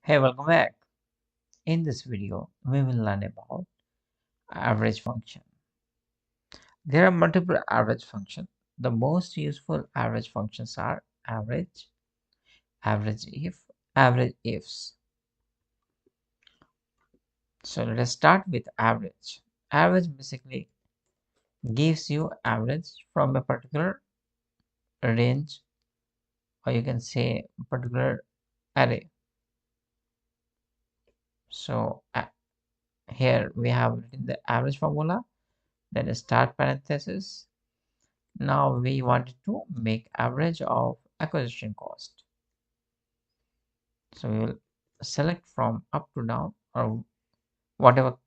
Hey, welcome back. In this video, we will learn about average function. There are multiple average functions. The most useful average functions are average, average if, average ifs. So let us start with average. Average basically gives you average from a particular range, or you can say particular array. So here we have written the average formula, then a start parenthesis. Now we wanted to make average of acquisition cost. So we will select from up to down or whatever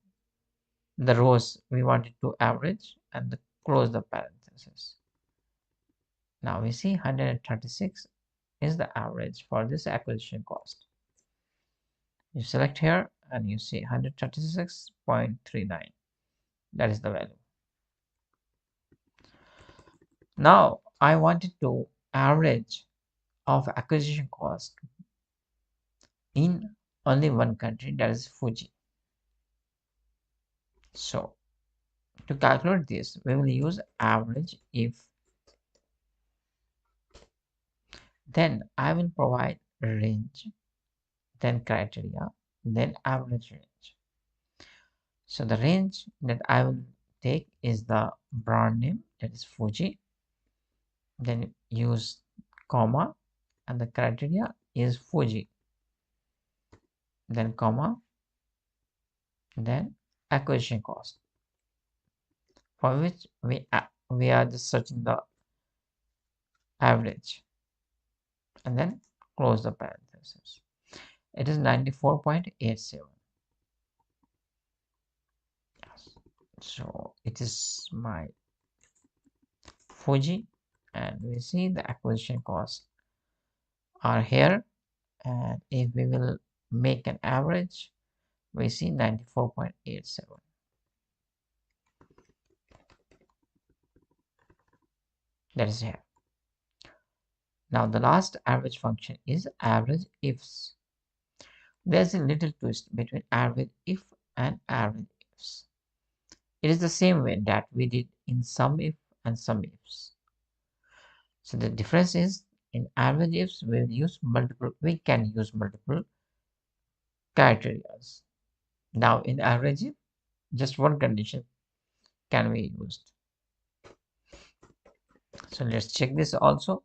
the rows we wanted to average and close the parenthesis. Now we see 136 is the average for this acquisition cost. You select here and you see 136.39. That is the value. Now I wanted to average of acquisition cost in only one country, that is Fuji. So to calculate this, we will use average if. Then I will provide range, then criteria, then average range. So the range that I will take is the brand name, that is Fuji. Then use comma, and the criteria is Fuji. Then comma, then acquisition cost, for which we are just searching the average, and then close the parenthesis. It is 94.87. So it is my Fuji, and we see the acquisition costs are here, and if we will make an average, we see 94.87. That is here. Now the last average function is average ifs. There's a little twist between average if and average ifs. It is the same way that we did in sum if and sum ifs. So the difference is in average ifs we can use multiple criteria. Now in average if, just one condition can be used. So let's check this also.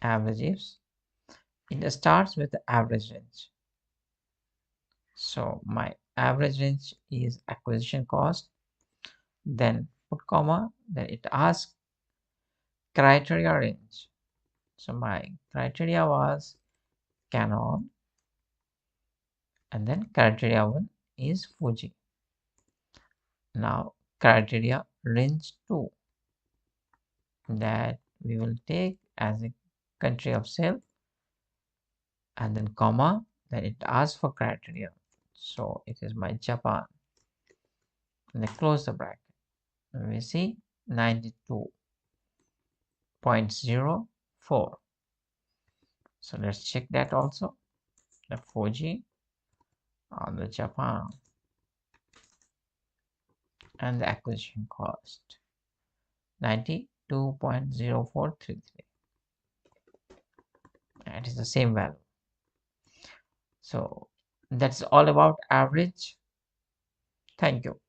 Average ifs, it starts with the average range. So my average range is acquisition cost, then put comma, then it asks criteria range. So my criteria was Canon, and then criteria 1 is Fuji. Now criteria range 2, that we will take as a country of sale, and then comma, then it asks for criteria, so it is my Japan, and then close the bracket, and we see 92.04. So let's check that also, the Fuji on the Japan, and the acquisition cost 92.0433. It is the same value. So that's all about average. Thank you.